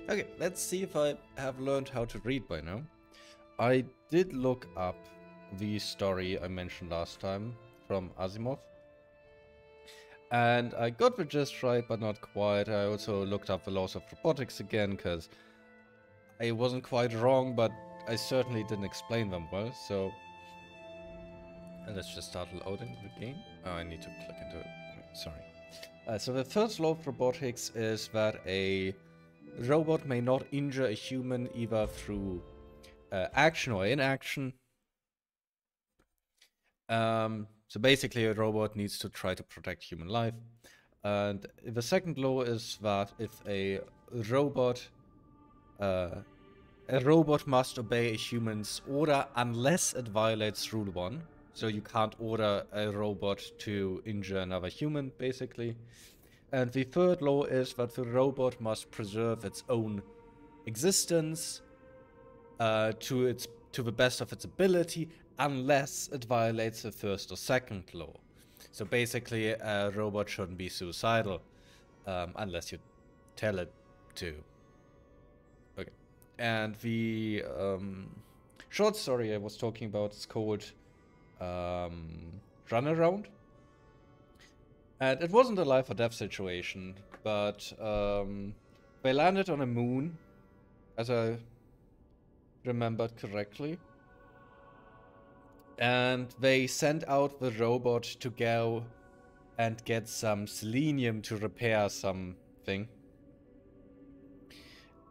Okay, let's see if I have learned how to read by now. I did look up the story I mentioned last time from Asimov. And I got the gist right, but not quite. I also looked up the laws of robotics again, because I wasn't quite wrong, but I certainly didn't explain them well, so... let's just start loading the game. Oh, I need to click into it. Sorry. So the first law of robotics is that a robot may not injure a human either through action or inaction. So basically a robot needs to try to protect human life. And the second law is that if a robot must obey a human's order unless it violates rule 1. So you can't order a robot to injure another human, basically. And the third law is that the robot must preserve its own existence to the best of its ability, unless it violates the first or second law. So basically, a robot shouldn't be suicidal, unless you tell it to. Okay. And the short story I was talking about is called Runaround. And it wasn't a life or death situation, but they landed on a moon, as I remembered correctly. And they sent out the robot to go and get some selenium to repair something.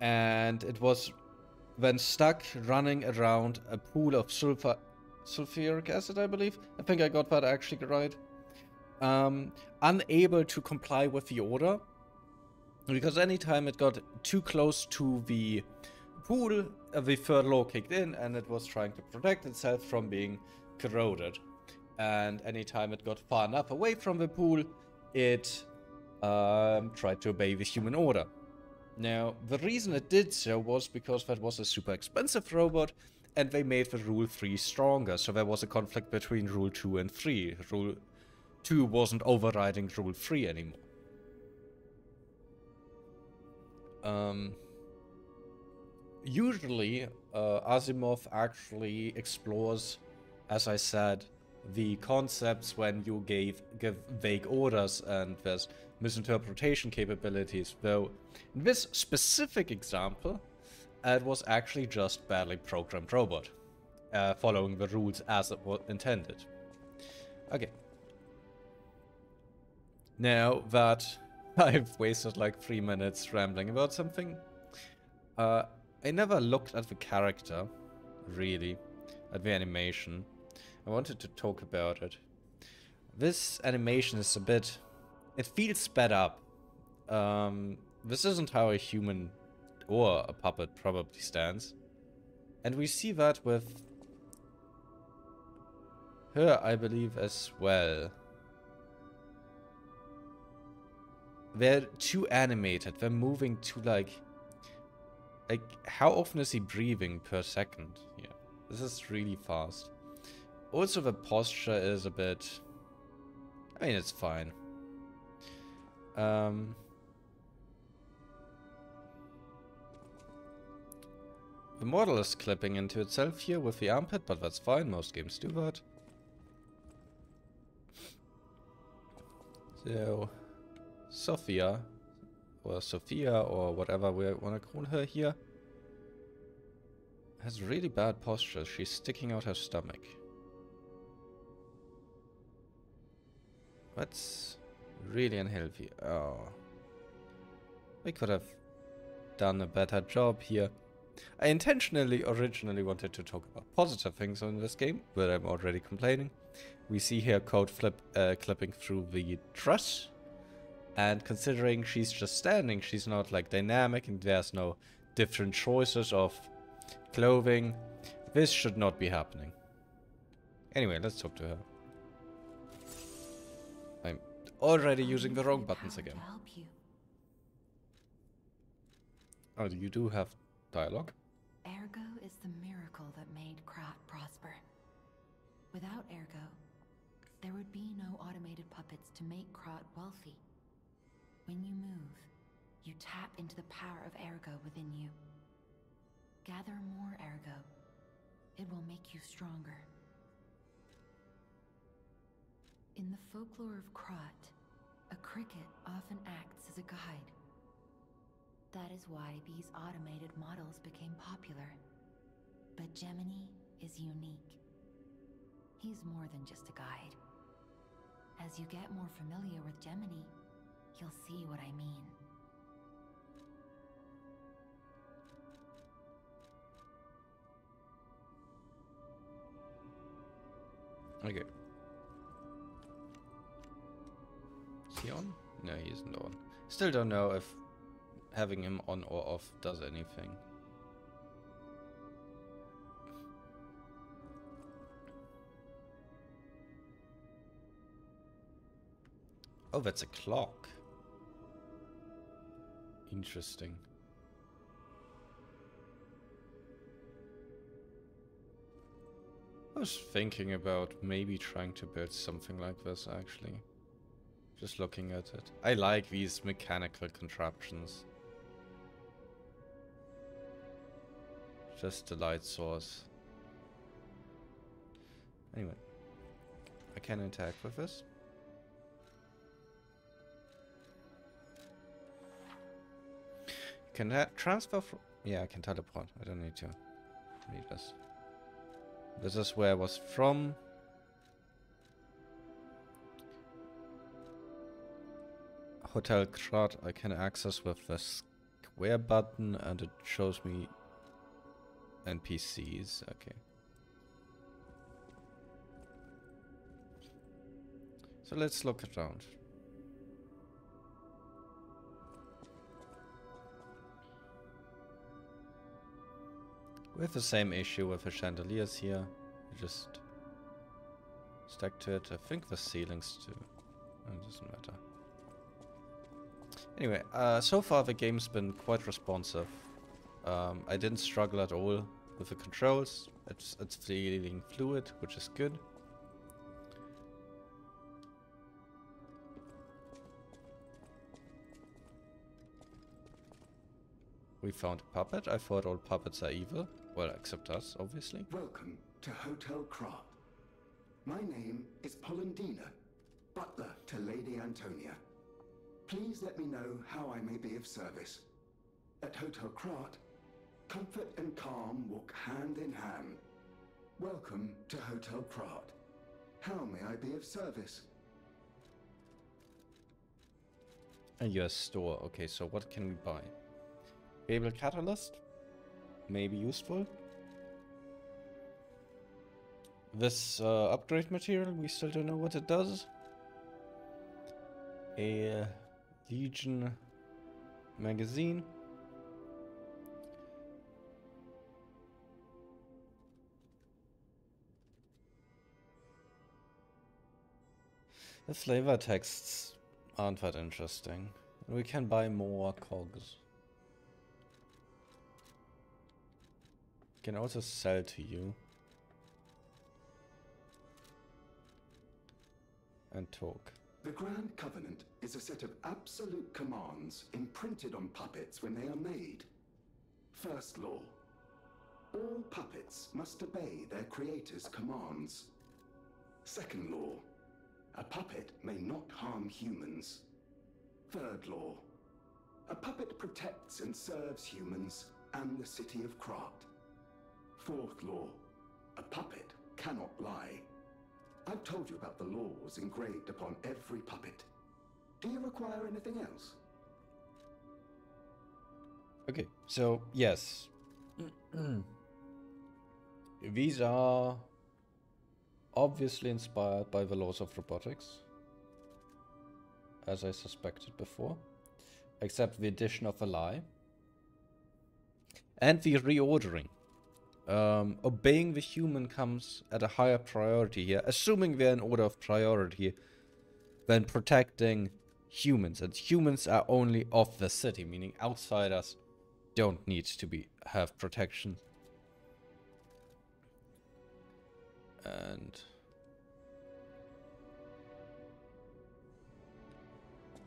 And it was then stuck running around a pool of sulfuric acid, I believe. I think I got that actually right. Unable to comply with the order, because anytime it got too close to the pool, the third law kicked in and it was trying to protect itself from being corroded. And anytime it got far enough away from the pool, it tried to obey the human order. Now, the reason it did so was because that was a super expensive robot, and they made the Rule 3 stronger, so there was a conflict between Rule 2 and 3. Rule 2 wasn't overriding Rule 3 anymore. Usually, Asimov actually explores, as I said, the concepts when you give vague orders, and there's misinterpretation capabilities, though in this specific example, it was actually just badly programmed robot, following the rules as it was intended. Okay. Now that I've wasted like 3 minutes rambling about something, I never looked at the character, really, at the animation. I wanted to talk about it. This animation is a bit... it feels sped up. This isn't how a human or a puppet probably stands. And we see that with her, I believe, as well. They're too animated. They're moving too, like, how often is he breathing per second? Yeah, this is really fast. Also, the posture is a bit... I mean, it's fine. The model is clipping into itself here with the armpit, but that's fine. Most games do that. So, Sophia, or whatever we want to call her here, has really bad posture. She's sticking out her stomach. That's really unhealthy. Oh. We could have done a better job here. I originally wanted to talk about positive things in this game, but I'm already complaining. We see here Code clipping through the dress. And considering she's just standing, she's not like dynamic and there's no different choices of clothing, this should not be happening. Anyway, let's talk to her. I'm already using the wrong buttons again. Oh, you do have dialogue? Ergo is the miracle that made Krat prosper. Without Ergo, there would be no automated puppets to make Krat wealthy. When you move, you tap into the power of ergo within you. Gather more ergo. It will make you stronger. In the folklore of Krat, a cricket often acts as a guide. That is why these automated models became popular. But Gemini is unique. He's more than just a guide. As you get more familiar with Gemini, you'll see what I mean. Okay. Is he on? No, he isn't on. Still don't know if having him on or off does anything. Oh, that's a clock. Interesting. I was thinking about maybe trying to build something like this, actually. Just looking at it. I like these mechanical contraptions. Just the light source. Anyway. I can interact with this. You can transfer from... Yeah, I can teleport. I don't need to read this. This is where I was from. Hotel Krat I can access with the square button and it shows me NPCs. Okay. So let's look around. We have the same issue with the chandeliers here. You just stack to it. I think the ceilings too. It doesn't matter. Anyway, so far the game's been quite responsive. I didn't struggle at all with the controls. It's feeling fluid, which is good. We found a puppet. I thought all puppets are evil. Well, except us, obviously. Welcome to Hotel Krat. My name is Polendina, butler to Lady Antonia. Please let me know how I may be of service. At Hotel Krat, comfort and calm walk hand in hand. Welcome to Hotel Krat. How may I be of service? A US store. Okay, so what can we buy? Cable catalyst? Maybe useful. This upgrade material, we still don't know what it does. A Legion magazine. The flavor texts aren't that interesting. We can buy more cogs. Can also sell to you. And talk. The Grand Covenant is a set of absolute commands imprinted on puppets when they are made. First law. All puppets must obey their creator's commands. Second law. A puppet may not harm humans. Third law. A puppet protects and serves humans and the city of Krat. Fourth law. A puppet cannot lie. I've told you about the laws engraved upon every puppet. Do you require anything else? Okay, so yes. These are obviously inspired by the laws of robotics, as I suspected before, except the addition of a lie and the reordering. Obeying the human comes at a higher priority here, assuming they're in order of priority, than protecting humans. And humans are only of the city, meaning outsiders don't need to have protection. And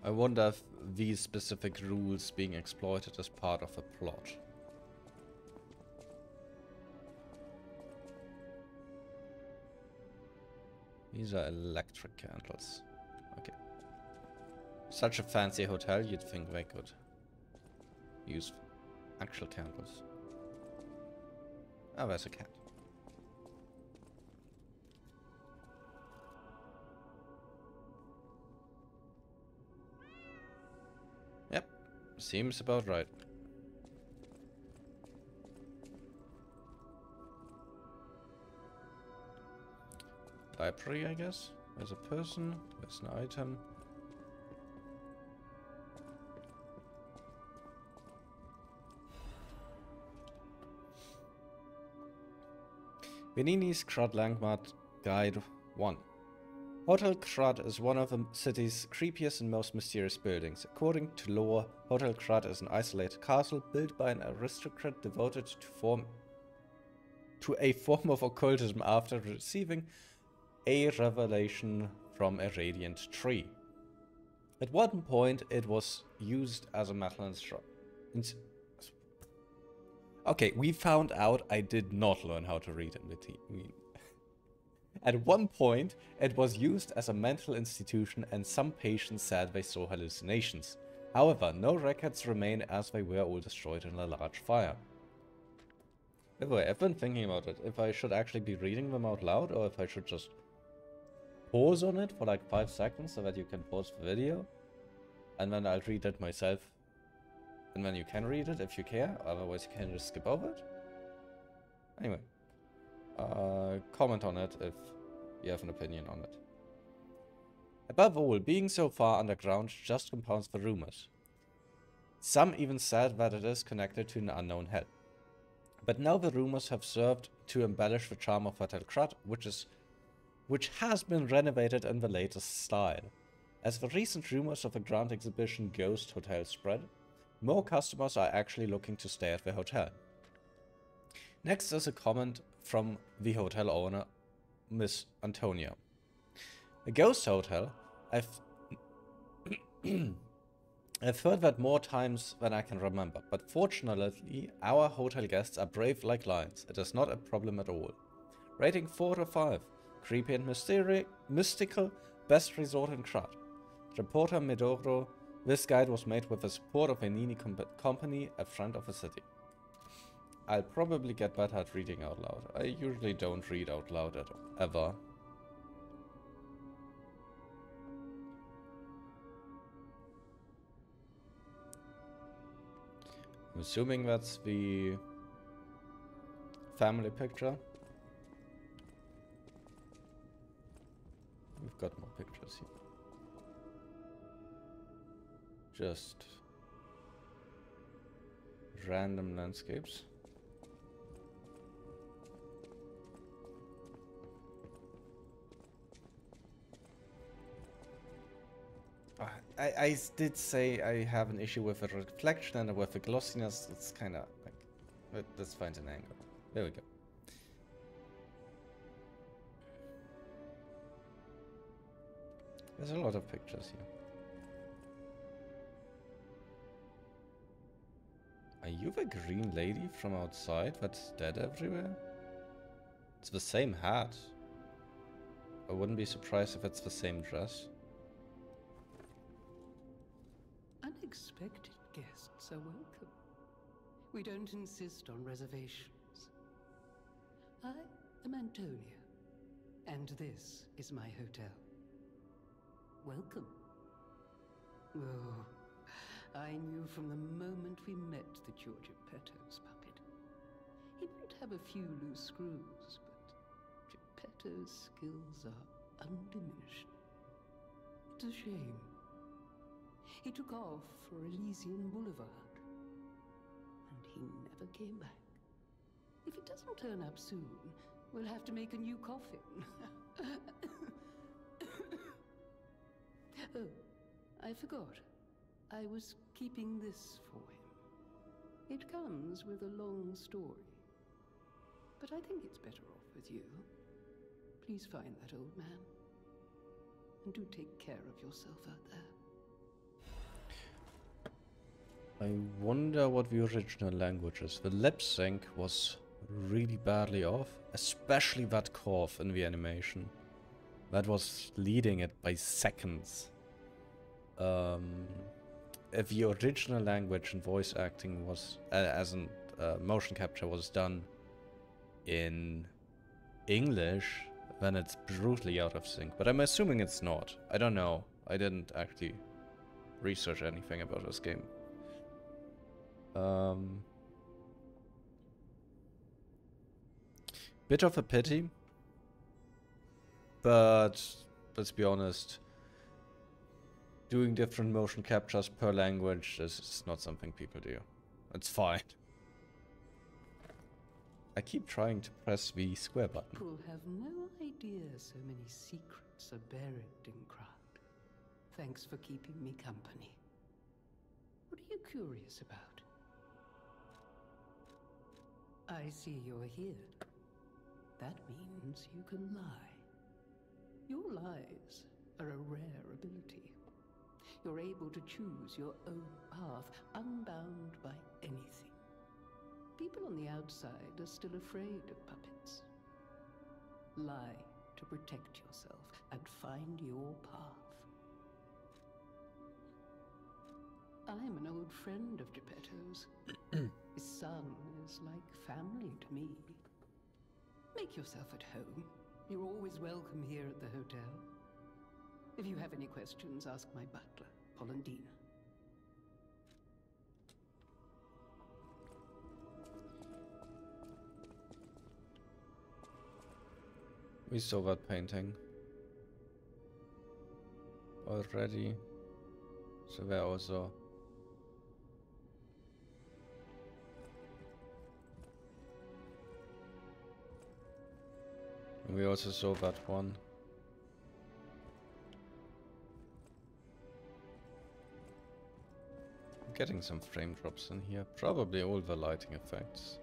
I wonder if these specific rules being exploited as part of a plot. These are electric candles. Okay. Such a fancy hotel, you'd think they could use actual candles. Oh, there's a cat. Yep, seems about right. Library, I guess. There's a person, there's an item. Venini's Crud Landmark Guide 1. Hotel Crud is one of the city's creepiest and most mysterious buildings. According to lore, Hotel Crud is an isolated castle built by an aristocrat devoted to a form of occultism after receiving a revelation from a radiant tree. At one point, it was used as a metal instrument. Okay, we found out I did not learn how to read in the team. At one point, it was used as a mental institution and some patients said they saw hallucinations. However, no records remain as they were all destroyed in a large fire. By the way, I've been thinking about it, if I should actually be reading them out loud or if I should just pause on it for like 5 seconds so that you can pause the video. And then I'll read it myself. And then you can read it if you care, otherwise you can just skip over it. Anyway. Comment on it if you have an opinion on it. Above all, being so far underground just compounds the rumors. Some even said that it is connected to an unknown hell. But now the rumors have served to embellish the charm of Hotel Crud, which has been renovated in the latest style. As the recent rumors of the Grand Exhibition Ghost Hotel spread, more customers are actually looking to stay at the hotel. Next is a comment from the hotel owner, Miss Antonia. A ghost hotel? I've heard that more times than I can remember, but fortunately our hotel guests are brave like lions. It is not a problem at all. Rating 4 to 5. Creepy and mystical, best resort in Crud. Reporter Medoro, this guide was made with the support of a Nini company, a friend of the city. I'll probably get better at reading out loud. I usually don't read out loud ever. I'm assuming that's the family picture. We've got more pictures here. Just random landscapes. I did say I have an issue with the reflection and with the glossiness. It's kind of like, let's find an angle. There we go. There's a lot of pictures here. Are you the green lady from outside that's dead everywhere? It's the same hat. I wouldn't be surprised if it's the same dress. Unexpected guests are welcome. We don't insist on reservations. I am Antonia, and this is my hotel. Welcome. Oh, I knew from the moment we met that you're Pt2's puppet. He might have a few loose screws, but Pt2's skills are undiminished. It's a shame. He took off for Elysian Boulevard, and he never came back. If he doesn't turn up soon, we'll have to make a new coffin. Oh, I forgot. I was keeping this for him. It comes with a long story, but I think it's better off with you. Please find that old man, and do take care of yourself out there. I wonder what the original language is. The lip sync was really badly off, especially that cough in the animation. That was leading it by seconds. If the original language and voice acting was, as in motion capture was done in English, then it's brutally out of sync. But I'm assuming it's not. I don't know. I didn't actually research anything about this game. Bit of a pity, but let's be honest, doing different motion captures per language is not something people do. It's fine. I keep trying to press the square button. People have no idea so many secrets are buried in Krat. Thanks for keeping me company. What are you curious about? I see you're here. That means you can lie. Your lies are a rare ability. You're able to choose your own path, unbound by anything. People on the outside are still afraid of puppets. Lie to protect yourself and find your path. I'm an old friend of Pt2's. His son is like family to me. Make yourself at home. You're always welcome here at the hotel. If you have any questions, ask my butler, Polendina. We saw that painting already, so there also. And we also saw that one. I'm getting some frame drops in here, probably all the lighting effects.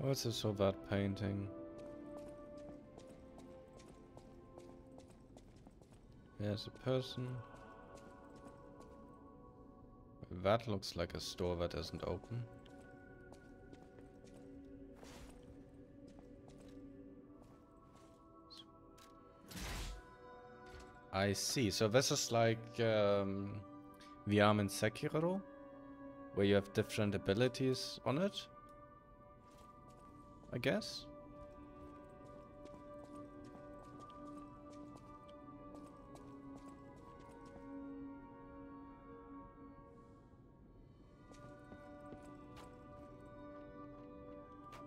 Also saw that painting. There's a person. That looks like a store that isn't open. I see. So this is like the arm in Sekiro, where you have different abilities on it, I guess.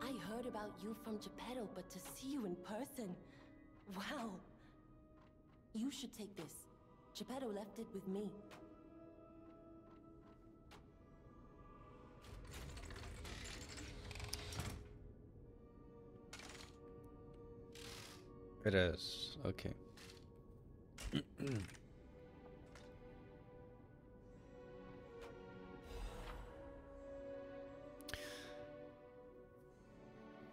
I heard about you from Geppetto, but to see you in person, wow. You should take this. Geppetto left it with me. It is. Okay.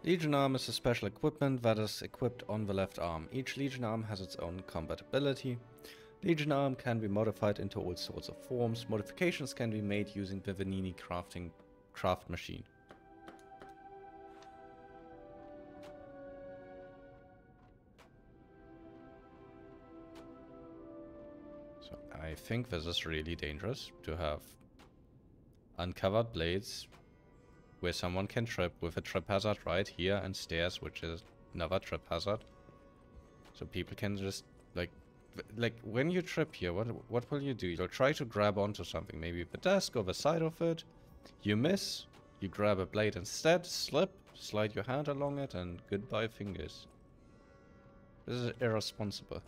Legion arm is a special equipment that is equipped on the left arm. Each Legion arm has its own combat ability. Legion arm can be modified into all sorts of forms. Modifications can be made using the Vanini craft machine. So I think this is really dangerous to have uncovered blades where someone can trip with a trip hazard right here and stairs, which is another trip hazard. So people can just like when you trip here, what will you do? You'll try to grab onto something, maybe the desk or the side of it. You miss, you grab a blade instead, slip, slide your hand along it, and goodbye fingers. This is irresponsible.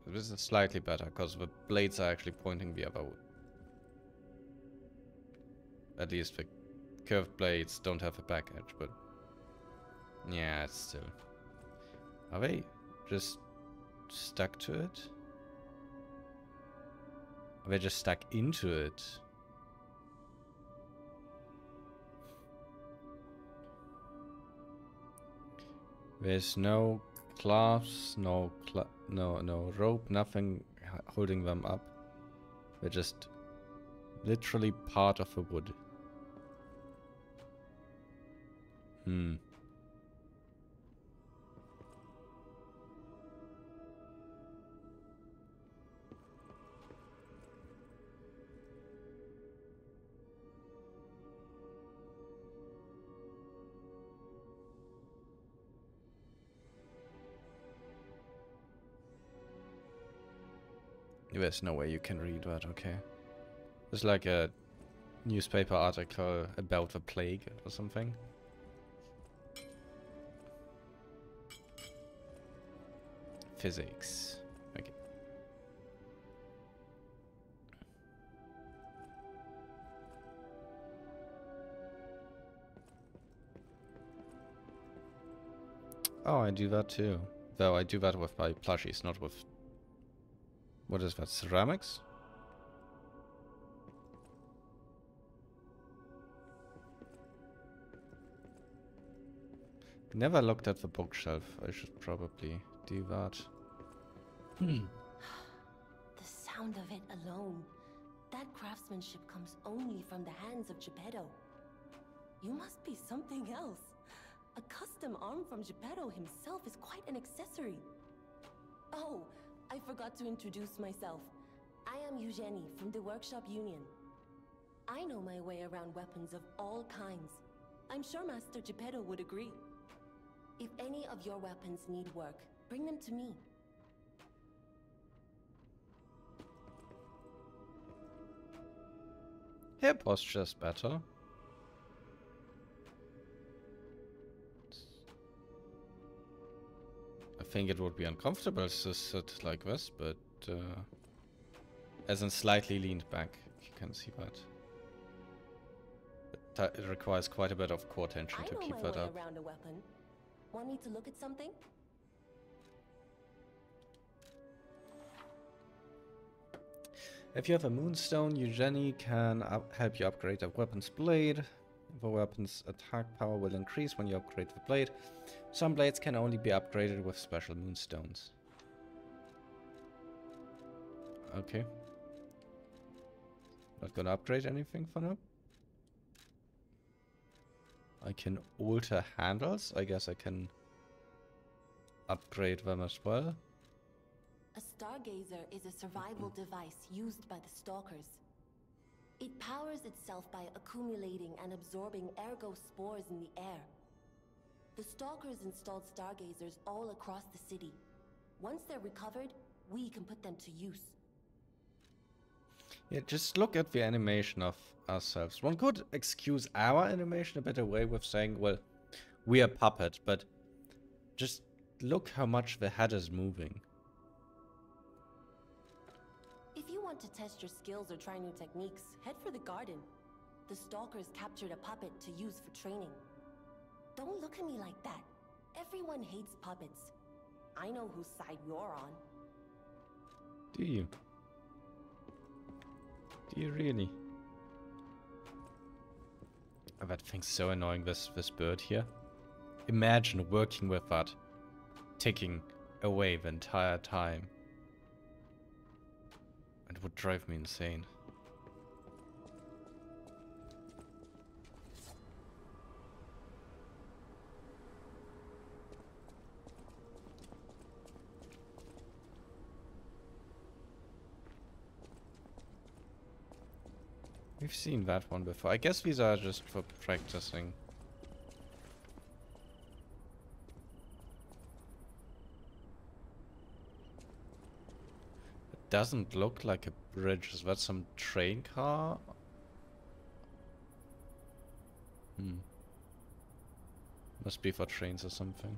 This is slightly better, because the blades are actually pointing the other way. At least the curved blades don't have a back edge, but... yeah, it's still... are they just stuck to it? Are they just stuck into it? There's no cloths, no rope, nothing holding them up. They're just literally part of the wood. Hmm. There's no way you can read that, okay. It's like a newspaper article about the plague or something. Physics. Okay. Oh, I do that too. Though I do that with my plushies, not with... What is that? Ceramics? Never looked at the bookshelf. I should probably do that. The sound of it alone. That craftsmanship comes only from the hands of Geppetto. You must be something else. A custom arm from Geppetto himself is quite an accessory. Oh, I forgot to introduce myself. I am Eugenie from the Workshop Union. I know my way around weapons of all kinds. I'm sure Master Geppetto would agree. If any of your weapons need work, bring them to me. Her posture's better. I think it would be uncomfortable to sit like this, but as in slightly leaned back, you can see that. It requires quite a bit of core tension to keep that up. I know my way around a weapon. Want me to look at something? If you have a moonstone, Eugenie can help you upgrade a weapon's blade. The weapon's attack power will increase when you upgrade the blade. Some blades can only be upgraded with special moonstones. Okay. Not gonna upgrade anything for now. I can alter handles. I guess I can upgrade them as well. A stargazer is a survival device used by the stalkers. It powers itself by accumulating and absorbing ergo spores in the air. The stalkers installed stargazers all across the city. Once they're recovered, we can put them to use. Yeah, just look at the animation of ourselves. One could excuse our animation a bit away with saying, well, we are puppet, but just look how much the head is moving. If you want to test your skills or try new techniques, head for the garden. The stalkers captured a puppet to use for training. Don't look at me like that. Everyone hates puppets. I know whose side you're on. Do you? Do you really? Oh, that thing's so annoying, this bird here. Imagine working with that, ticking away the entire time. It would drive me insane. We've seen that one before. I guess these are just for practicing. It doesn't look like a bridge. Is that some train car? Must be for trains or something.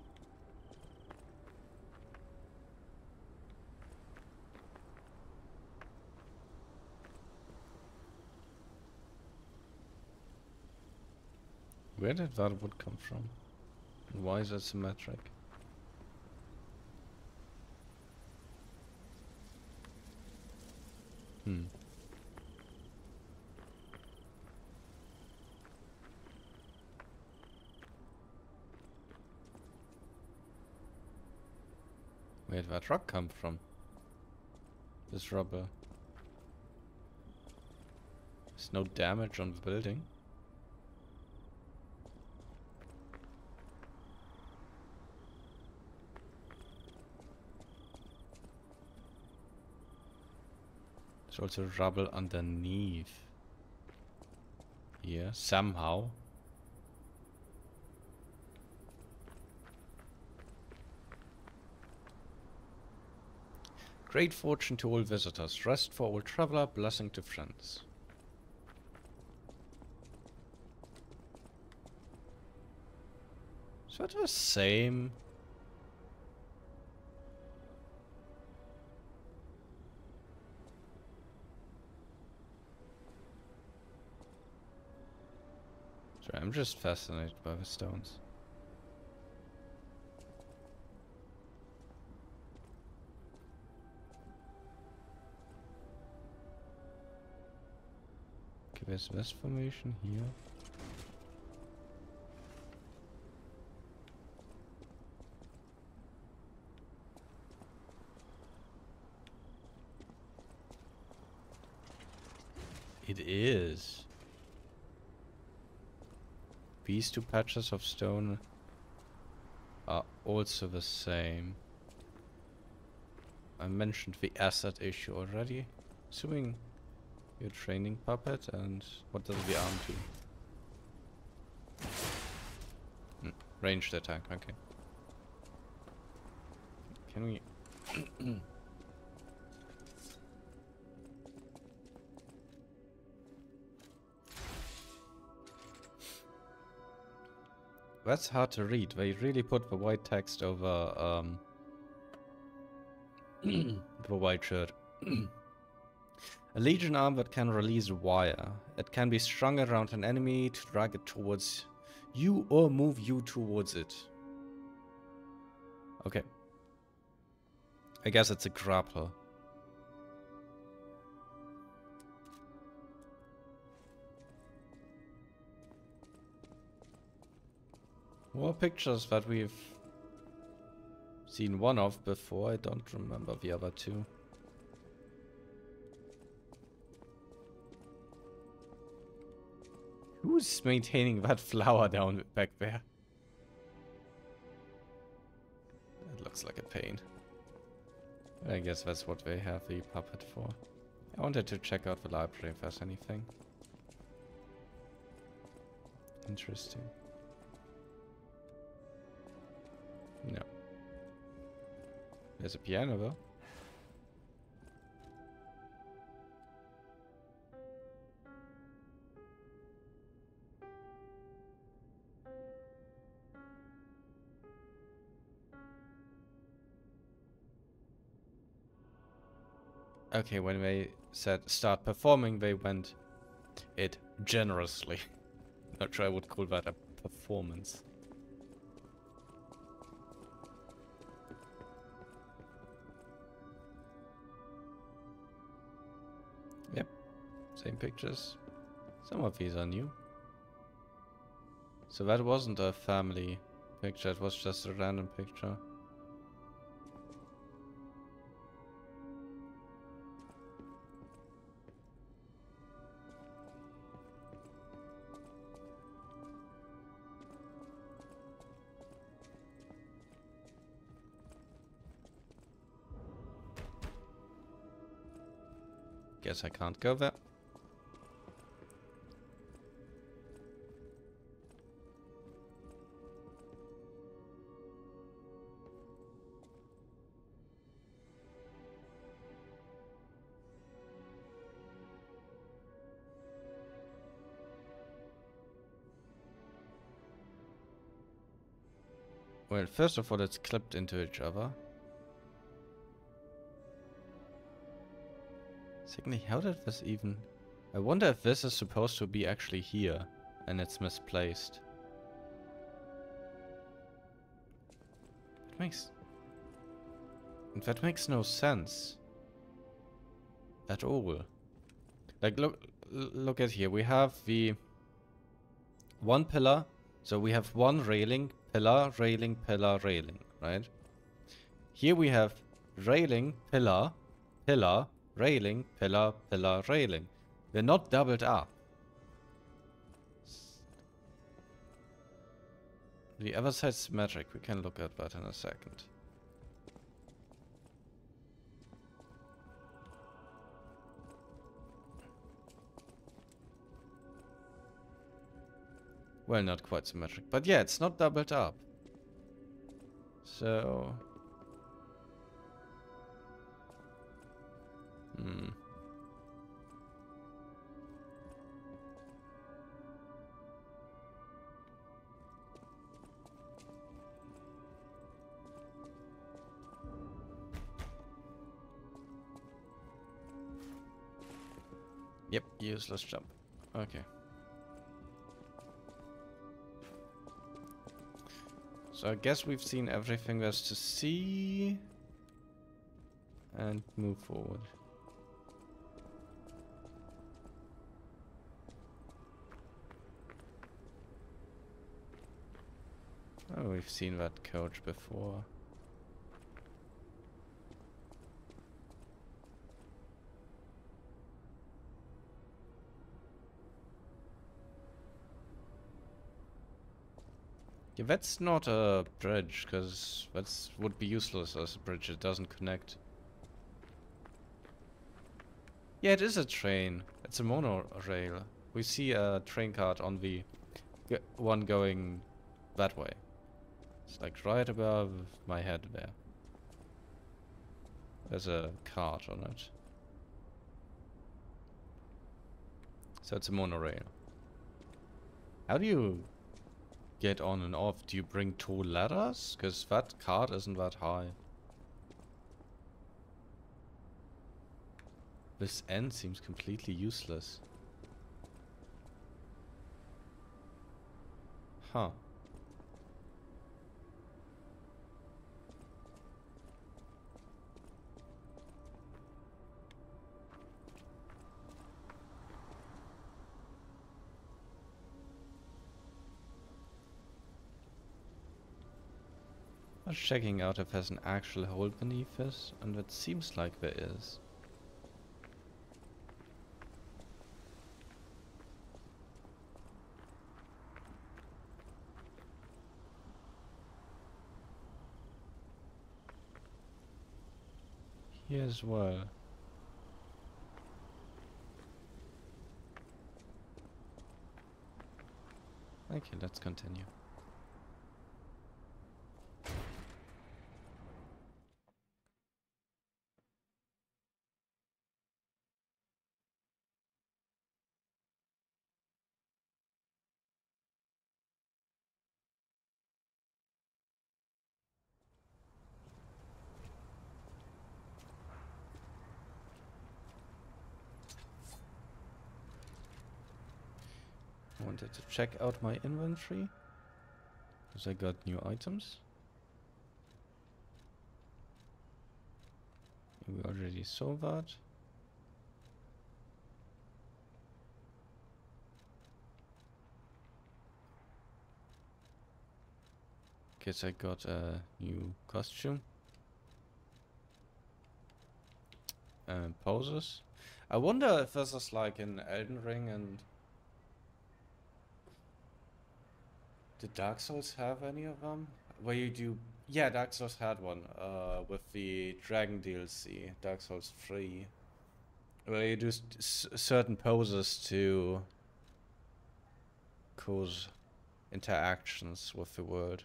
Where did that wood come from? And why is it symmetric? Where'd that rock come from? This rubber. There's no damage on the building. There's also rubble underneath. Here, somehow. Great fortune to all visitors, rest for all traveler, blessing to friends. Is that the same? Sorry, I'm just fascinated by the stones. Okay, there's this formation here. It is. These two patches of stone are also the same. I mentioned the asset issue already. Assuming you're training puppet, and what does the arm do? Ranged attack, okay. Can we... That's hard to read. They really put the white text over the white shirt. A legion arm that can release wire. It can be strung around an enemy to drag it towards you or move you towards it. Okay. I guess it's a grapple. More pictures that we've seen one of before. I don't remember the other two. Who's maintaining that flower down back there? That looks like a pain. I guess that's what they have the puppet for. I wanted to check out the library if there's anything interesting. No. There's a piano though. Okay, when they said start performing, they went it generously. Not sure I would call that a performance. Yep, same pictures. Some of these are new. So that wasn't a family picture, it was just a random picture. Guess I can't go there. Well, first of all, it's clipped into each other. Secondly, how did this even... I wonder if this is supposed to be actually here, and it's misplaced. That makes no sense. At all. Like, look at here. We have the... one pillar. So we have one railing, pillar, railing, pillar, railing, right? Here we have railing, pillar, pillar, railing, pillar, pillar, railing. They're not doubled up. The other side's symmetric. We can look at that in a second. Well, not quite symmetric. But yeah, it's not doubled up. So... Yep, useless jump. Okay. So I guess we've seen everything there's to see. And move forward. Oh, we've seen that coach before. Yeah, that's not a bridge, because that would be useless as a bridge. It doesn't connect. Yeah, it is a train. It's a monorail. We see a train card on the one going that way. It's like right above my head there. There's a card on it. So it's a monorail. How do you get on and off? Do you bring 2 ladders? Because that card isn't that high. This end seems completely useless. Huh. I'm checking out if there's an actual hole beneath this, and it seems like there is. Here as well. Okay, let's continue. I wanted to check out my inventory, because I got new items. We already saw that. Guess I got a new costume. And poses. I wonder if this is like in Elden Ring, and did Dark Souls have any of them? Where you do... Yeah, Dark Souls had one, with the Dragon DLC, Dark Souls 3. Where you do certain poses to cause interactions with the world.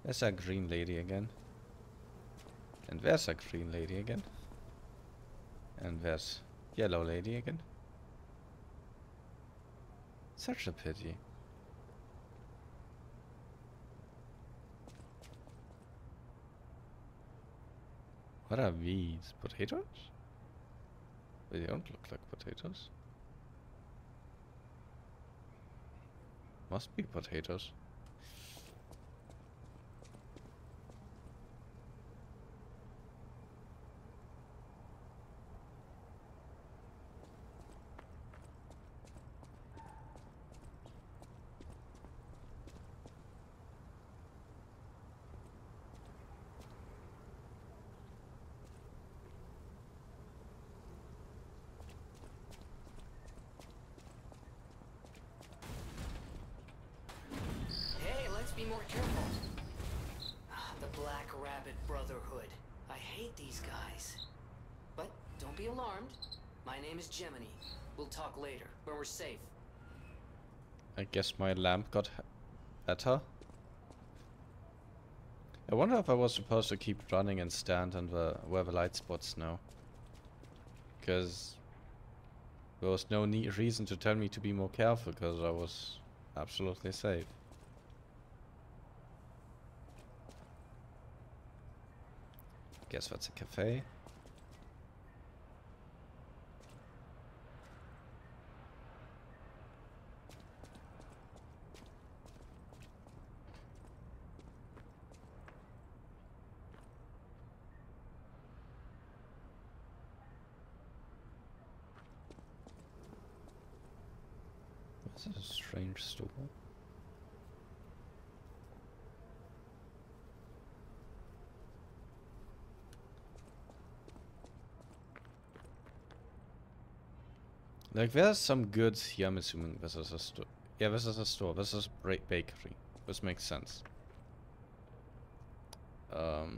There's a green lady again. And there's a green lady again. And there's yellow lady again. Such a pity. What are these? Potatoes? They don't look like potatoes. Must be potatoes. more careful. The Black Rabbit Brotherhood. I hate these guys. But don't be alarmed. My name is Gemini. We'll talk later, when we're safe. I guess my lamp got better. I wonder if I was supposed to keep running and stand on where the light spots now. Because there was no reason to tell me to be more careful, because I was absolutely safe. Guess that's a cafe. This is a strange store. Like, there's some goods here. I'm assuming this is a store. Yeah, this is a store. This is a bakery. This makes sense. But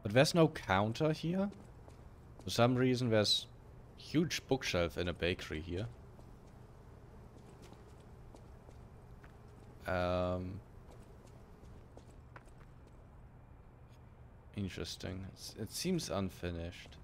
there's no counter here. For some reason, there's huge bookshelf in a bakery here. Interesting. It seems unfinished.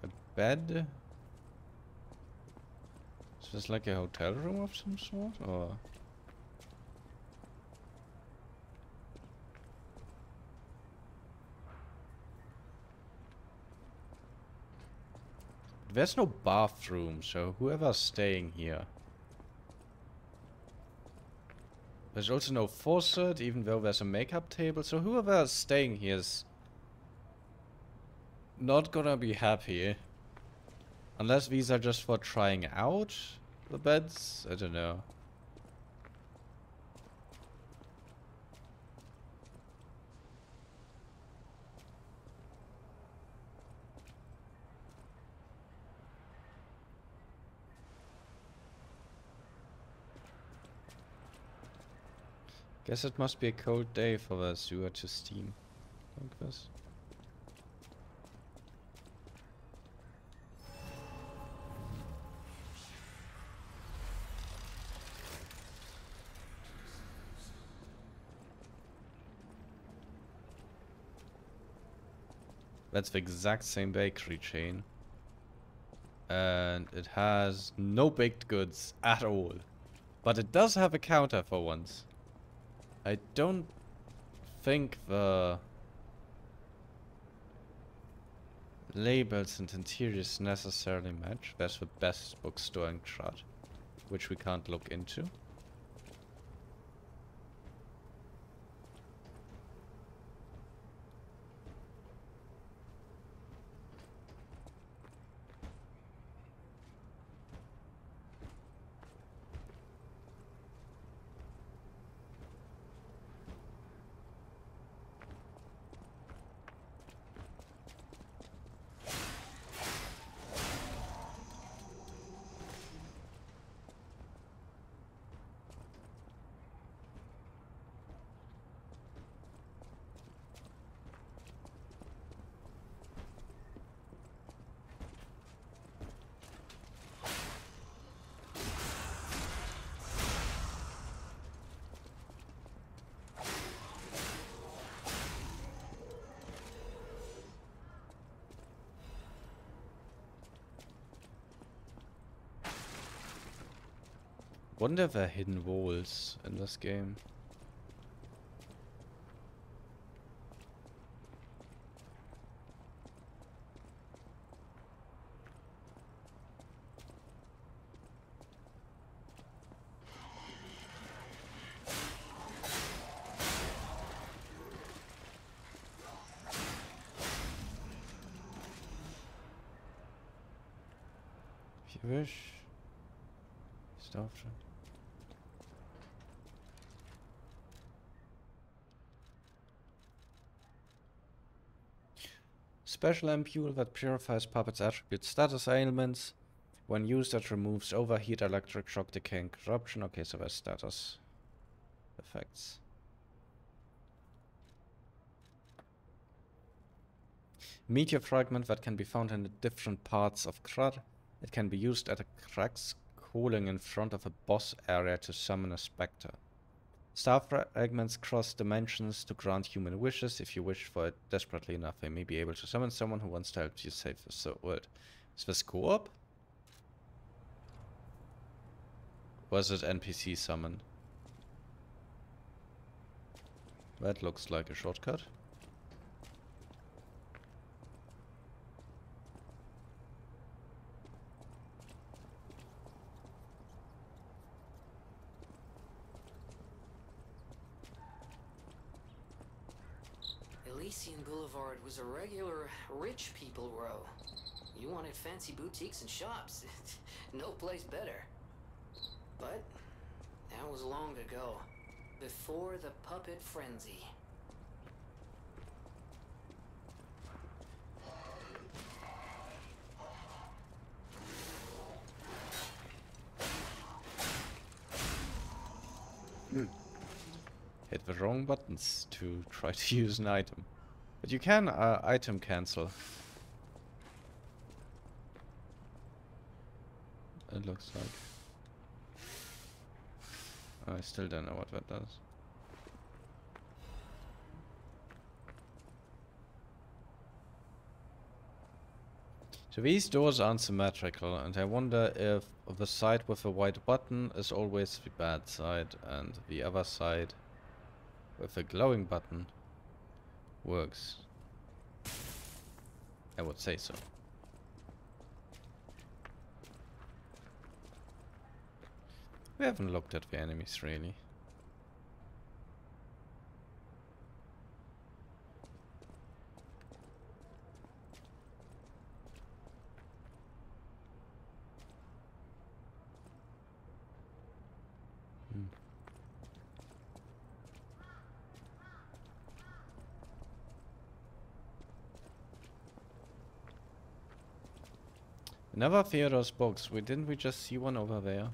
A bed? Is this like a hotel room of some sort, or? There's no bathroom, so whoever's staying here. There's also no faucet, even though there's a makeup table, so whoever's staying here is not gonna be happy. Unless these are just for trying out the beds, I don't know. Guess it must be a cold day for the sewer to steam like this. That's the exact same bakery chain. And it has no baked goods at all. But it does have a counter for once. I don't think the labels and interiors necessarily match. There's the best bookstore in Krat, which we can't look into. Wonder if there are hidden walls in this game. If you wish. after. Special ampule that purifies puppets' attribute status ailments. When used, it removes overheat, electric shock, decay, and corruption. Okay, so there's status effects. Meteor fragment that can be found in the different parts of Krad. It can be used at a cracks cooling in front of a boss area to summon a specter. Star fragments cross dimensions to grant human wishes. If you wish for it desperately enough, they may be able to summon someone who wants to help you save the world. Is this co-op? Or is it NPC summon? That looks like a shortcut. Elysian Boulevard was a regular rich people row. You wanted fancy boutiques and shops. No place better. But that was long ago. Before the puppet frenzy. Hit the wrong buttons to try to use an item. But you can item cancel. It looks like. I still don't know what that does. So these doors aren't symmetrical, and I wonder if the side with the white button is always the bad side, and the other side with the glowing button works. I would say so. We haven't looked at the enemies really. Another Theodore's box. Didn't we just see one over there?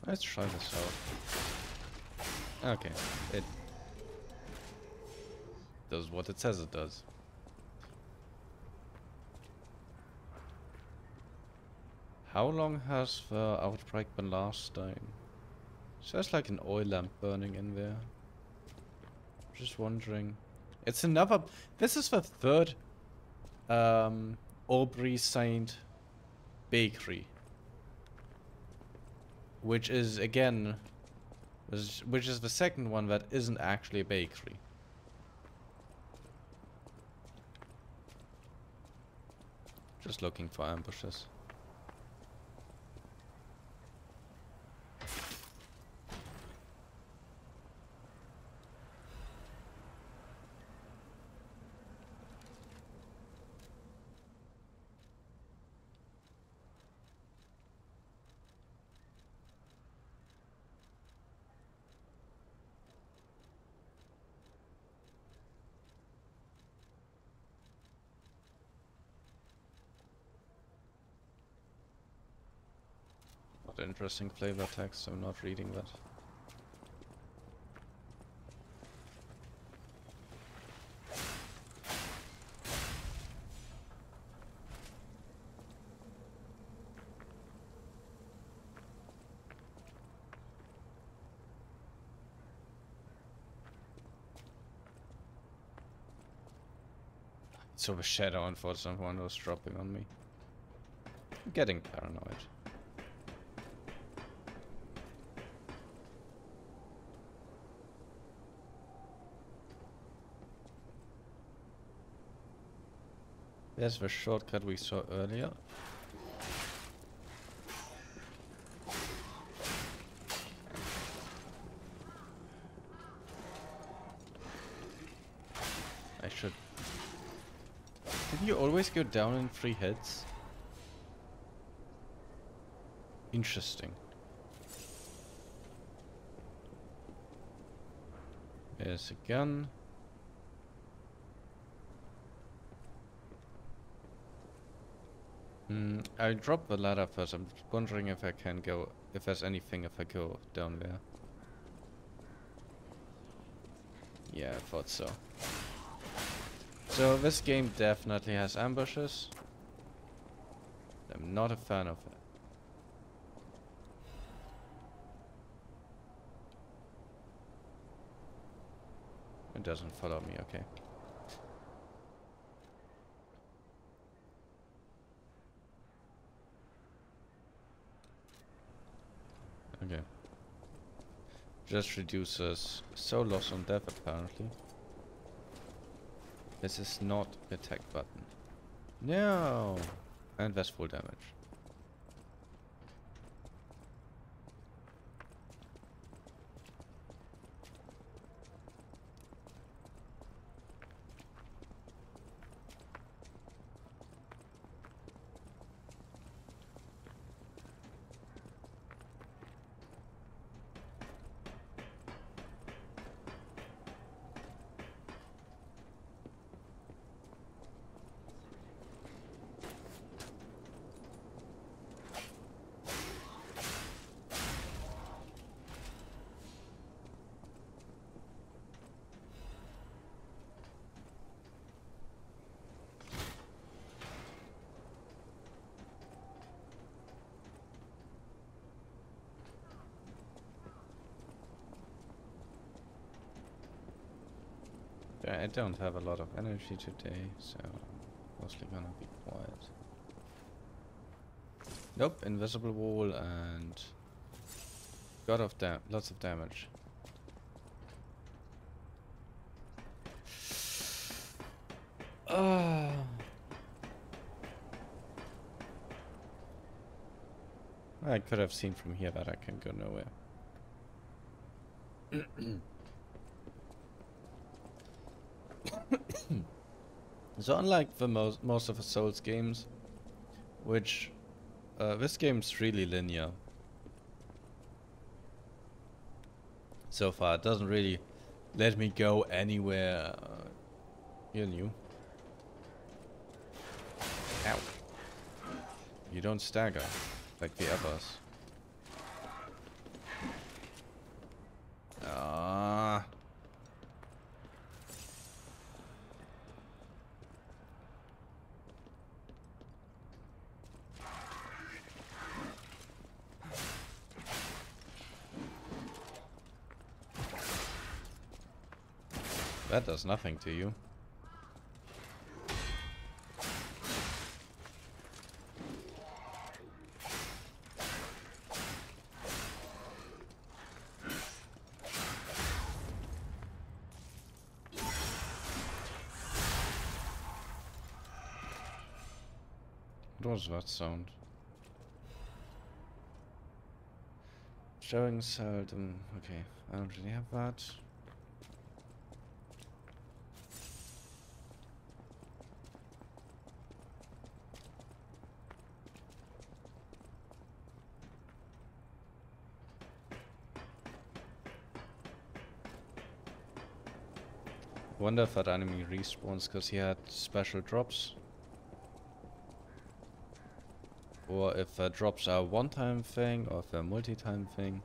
Let's try this out. Okay, it does what it says it does. How long has the outbreak been lasting? So there's like an oil lamp burning in there. Just wondering. It's another. This is the third Aubrey Saint bakery. Which is, again, which is the second one that isn't actually a bakery. Just looking for ambushes. Interesting flavor text, I'm not reading that. So a shadow and thought someone was dropping on me. I'm getting paranoid. There's the shortcut we saw earlier. I should... Did you always go down in 3 hits? Interesting. There's a gun. I'll drop the ladder first. I'm wondering if I can go... if there's anything if I go down there. Yeah, I thought so. So this game definitely has ambushes. I'm not a fan of it. It doesn't follow me, okay. Okay. Just reduces soul loss on death apparently. This is not attack button. No! And that's full damage. I don't have a lot of energy today, so I'm mostly gonna be quiet. Nope, invisible wall and lots of damage. I could have seen from here that I can go nowhere. So unlike the most of the Souls games, which this game's really linear. So far, it doesn't really let me go anywhere new. Ow. You don't stagger like the others. Ah. That does nothing to you. What was that sound? Showing seldom. Okay, I don't really have that. Wonder if that enemy respawns because he had special drops. Or if drops are a one-time thing, or if they're a multi-time thing.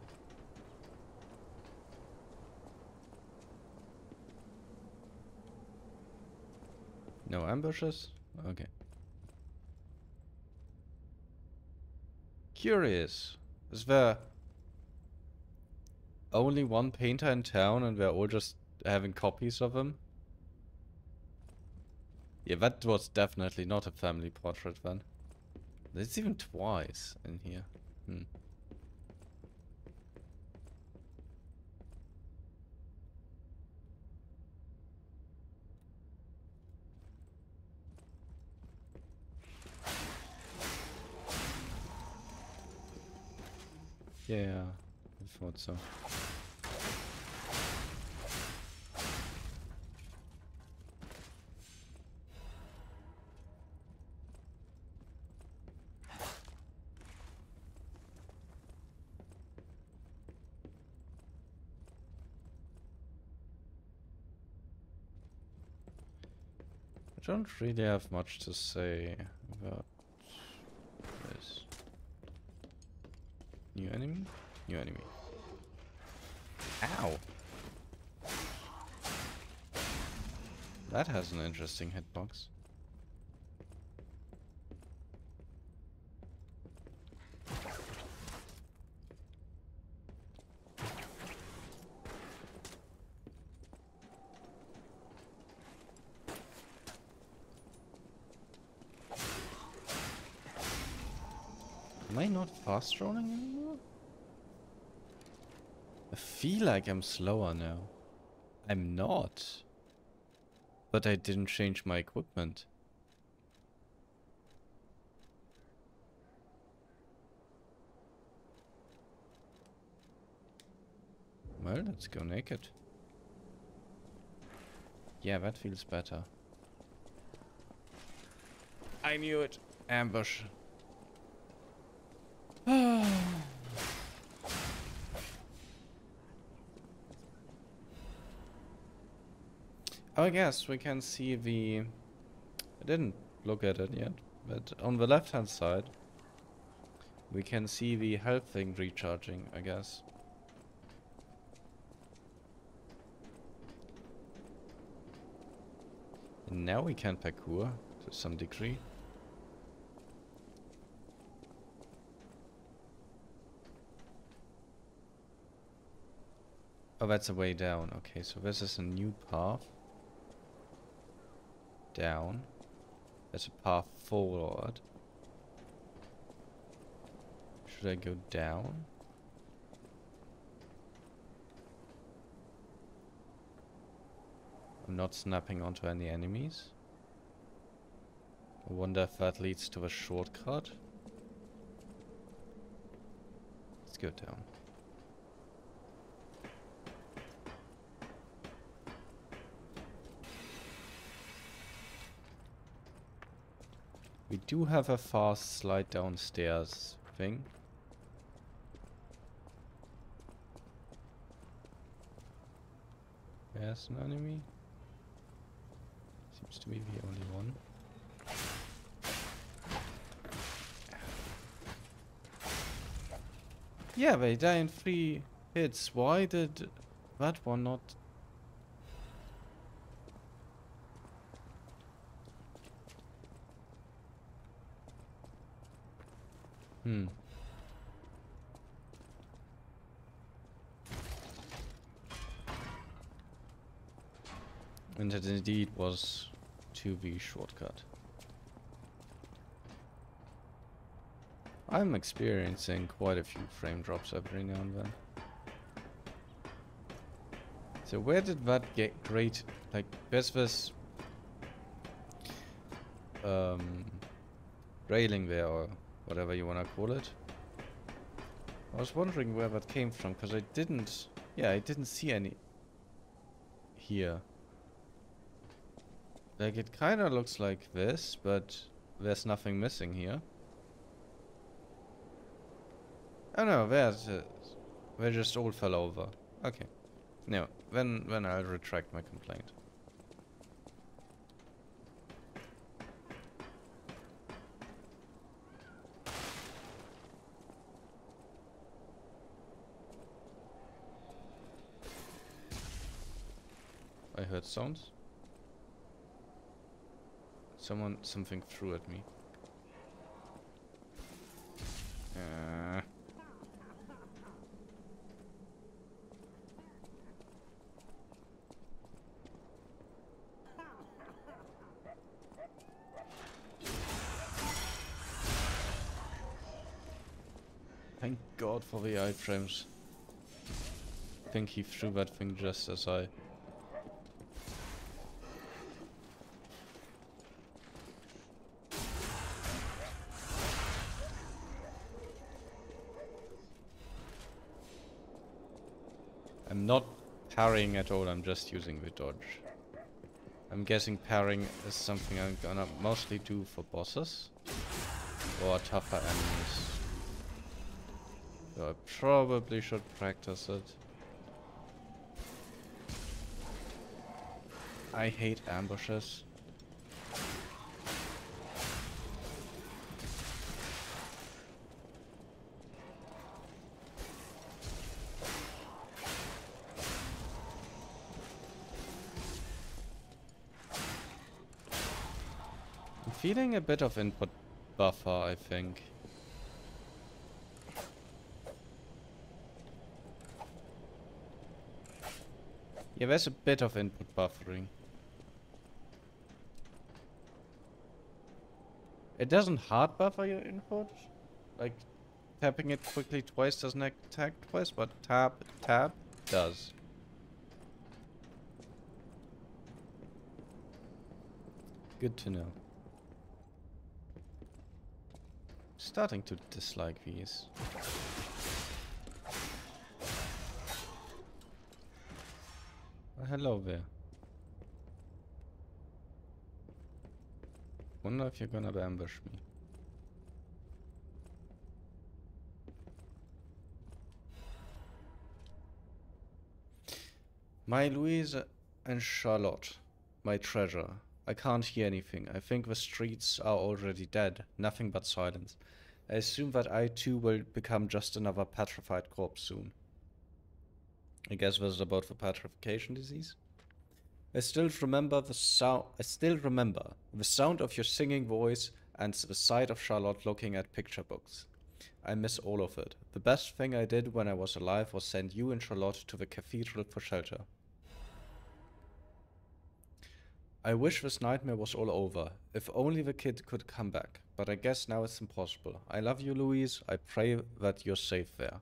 No ambushes? Okay. Curious. Is there only one painter in town and we're all just having copies of him? Yeah, that was definitely not a family portrait then. It's even twice in here. Hmm. Yeah, I thought so. I don't really have much to say about this. New enemy? New enemy. Ow! That has an interesting hitbox. Am I not fast rolling anymore? I feel like I'm slower now. I'm not. But I didn't change my equipment. Well, let's go naked. Yeah, that feels better. I knew it. Ambush. I guess we can see the... I didn't look at it yet, but on the left hand side we can see the health thing recharging, I guess. And now we can parkour to some degree. Oh, that's a way down. Okay, so this is a new path. Down. There's a path forward. Should I go down? I'm not snapping onto any enemies. I wonder if that leads to a shortcut. Let's go down. We do have a fast slide downstairs thing. There's an enemy. Seems to be the only one. Yeah, they die in 3 hits. Why did that one not... Hmm. And it indeed was 2V shortcut. I'm experiencing quite a few frame drops every now and then. So where did that get great, like, there's this railing there, or whatever you wanna call it. I was wondering where that came from, because I didn't see any here. Like, it kinda looks like this, but there's nothing missing here. Oh no, there's they just all fell over. Okay. No, then I'll retract my complaint. I heard sounds. Something threw at me. Thank God for the iframes. I think he threw that thing just as I... I'm not parrying at all, I'm just using the dodge. I'm guessing parrying is something I'm gonna mostly do for bosses or tougher enemies. So I probably should practice it. I hate ambushes. I'm feeling a bit of input buffer, I think. Yeah, there's a bit of input buffering. It doesn't hard buffer your input. Like, tapping it quickly twice doesn't attack twice, but tap does. Good to know. Starting to dislike these. Hello there. Wonder if you're gonna ambush me. My Louise and Charlotte, my treasure. I can't hear anything. I think the streets are already dead. Nothing but silence. I assume that I too will become just another petrified corpse soon. I guess this is about the petrification disease. I still remember the sound of your singing voice and the sight of Charlotte looking at picture books. I miss all of it. The best thing I did when I was alive was send you and Charlotte to the cathedral for shelter. I wish this nightmare was all over. If only the kid could come back. But I guess now it's impossible. I love you, Louise. I pray that you're safe there.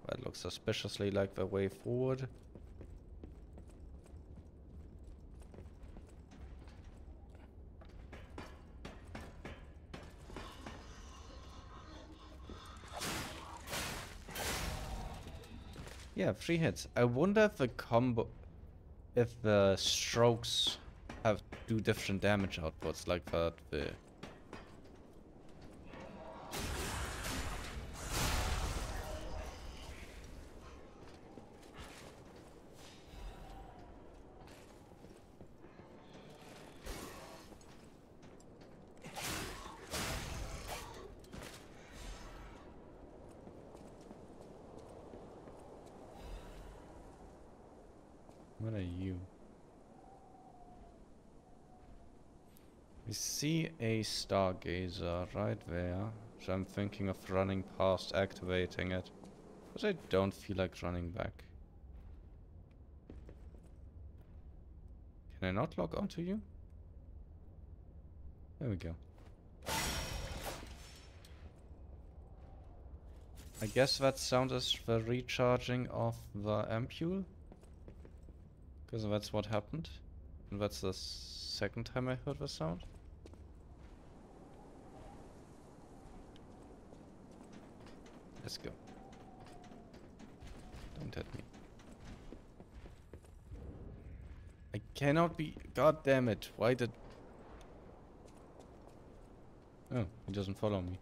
That looks suspiciously like the way forward. Yeah, 3 hits. I wonder if the combo... if the strokes do different damage outputs like that. What are you? We see a stargazer right there, so I'm thinking of running past activating it, because I don't feel like running back. Can I not log onto you? There we go. I guess that sound is the recharging of the ampule, because that's what happened, and that's the second time I heard the sound. Let's go. Don't hit me. I cannot be... God damn it. Why did... Oh, he doesn't follow me.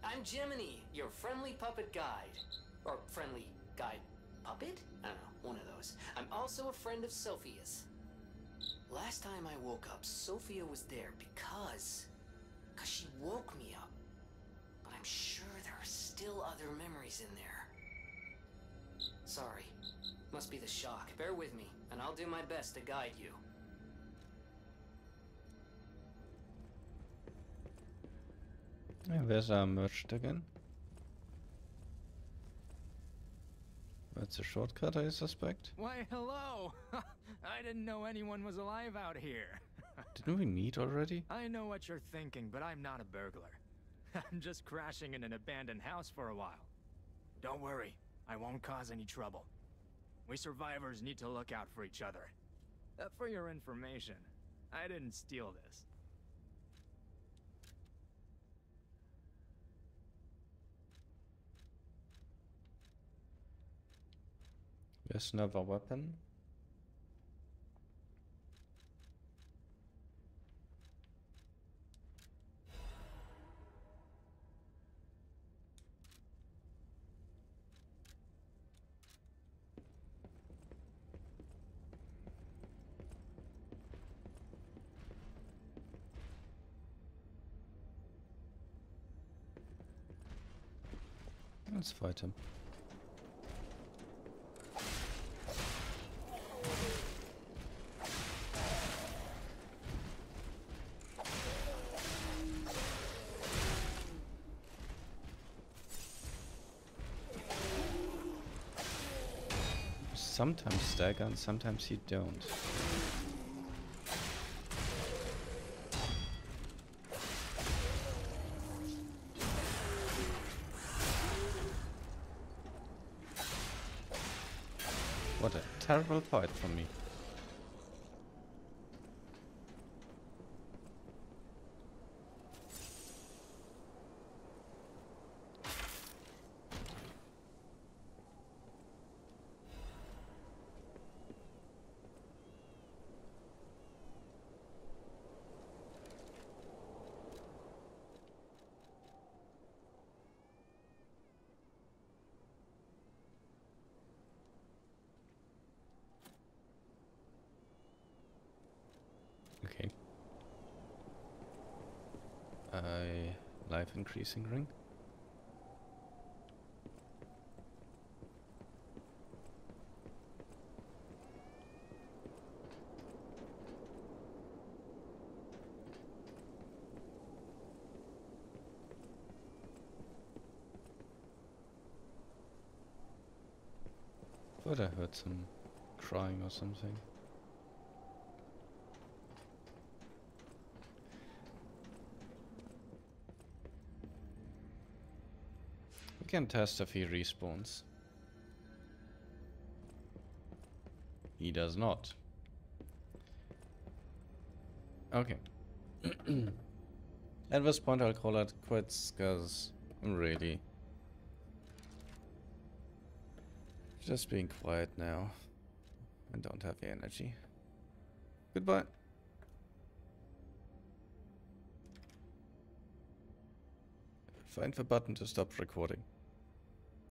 I'm Jiminy, your friendly puppet guide. Or friendly guide puppet? I don't know, one of those. I'm also a friend of Sophia's. Last time I woke up, Sophia was there because she woke me up. But I'm sure there are still other memories in there. Sorry. Must be the shock. Bear with me, and I'll do my best to guide you. Yeah, where's our merchant again? That's a shortcut, I suspect. Why, hello! I didn't know anyone was alive out here. Didn't we meet already? I know what you're thinking, but I'm not a burglar. I'm just crashing in an abandoned house for a while. Don't worry, I won't cause any trouble. We survivors need to look out for each other. For your information, I didn't steal this. There's another weapon. Let's fight him. Sometimes stagger and sometimes you don't. What a terrible fight from me. Okay. Life increasing ring. Thought I heard some crying or something. We can test if he respawns. He does not. Okay. At this point I'll call it quits, because I'm really just being quiet now. I don't have the energy. Goodbye. Find the button to stop recording.